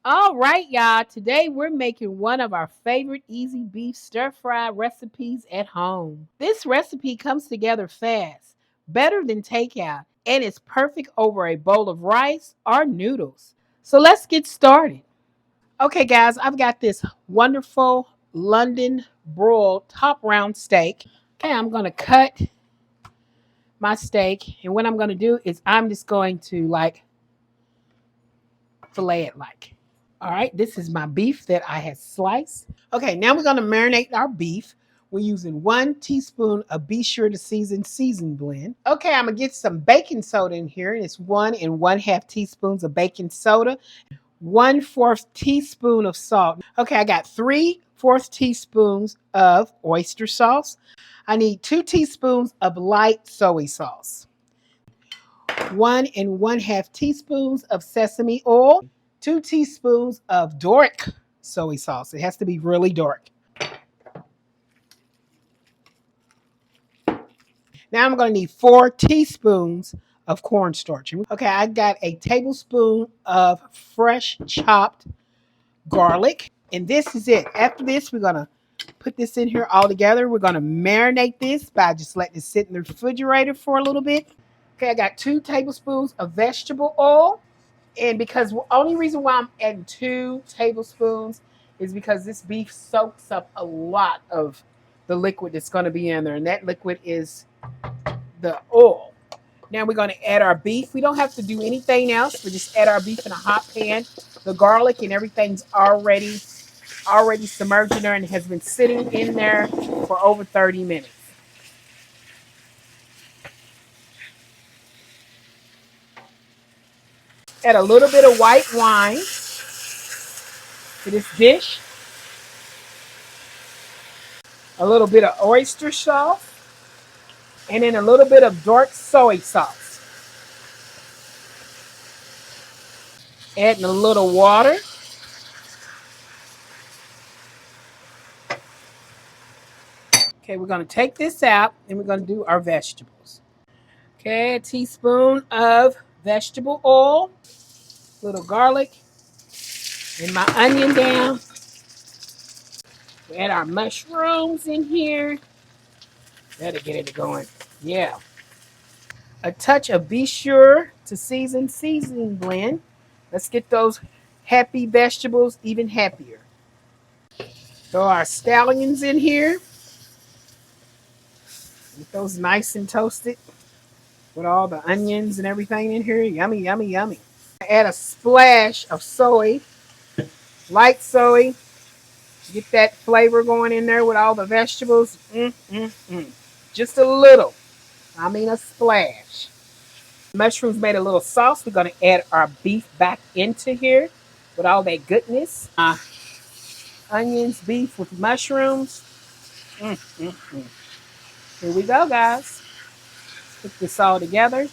All right, y'all. Today we're making one of our favorite easy beef stir-fry recipes at home. This recipe comes together fast, better than takeout, and it's perfect over a bowl of rice or noodles. So let's get started. Okay, guys, I've got this wonderful London broil top round steak. Okay, I'm going to cut my steak, and what I'm going to do is I'm just going to fillet it like. All right, this is my beef that I had sliced. Okay, now we're going to marinate our beef. We're using 1 teaspoon of Be Sure to Season Blend. Okay, I'm going to get some baking soda in here, and it's 1 and 1/2 teaspoons of baking soda, 1/4 teaspoon of salt. Okay, I got 3/4 teaspoons of oyster sauce. I need 2 teaspoons of light soy sauce, 1 and 1/2 teaspoons of sesame oil, 2 teaspoons of dark soy sauce. It has to be really dark. Now I'm going to need 4 teaspoons of cornstarch. Okay, I got a tablespoon of fresh chopped garlic. And this is it. After this, we're going to put this in here all together. We're going to marinate this by just letting it sit in the refrigerator for a little bit. Okay, I got 2 tablespoons of vegetable oil. And because the only reason why I'm adding 2 tablespoons is because this beef soaks up a lot of the liquid that's going to be in there. And that liquid is the oil. Now we're going to add our beef. We don't have to do anything else. We just add our beef in a hot pan. The garlic and everything's already submerged in there and has been sitting in there for over 30 minutes. Add a little bit of white wine to this dish. A little bit of oyster sauce. And then a little bit of dark soy sauce. Adding a little water. Okay, we're going to take this out and we're going to do our vegetables. Okay, a teaspoon of vegetable oil, little garlic, and my onion down. We add our mushrooms in here. That'll get it going. Yeah. A touch of Be Sure to Seasoning Blend. Let's get those happy vegetables even happier. Throw our scallions in here. Get those nice and toasted with all the onions and everything in here. Yummy, yummy, yummy. Add a splash of soy, light soy. Get that flavor going in there with all the vegetables. Just a little. I mean a splash. Mushrooms made a little sauce. We're going to add our beef back into here with all that goodness. Onions, beef with mushrooms. Here we go, guys. Put this all together.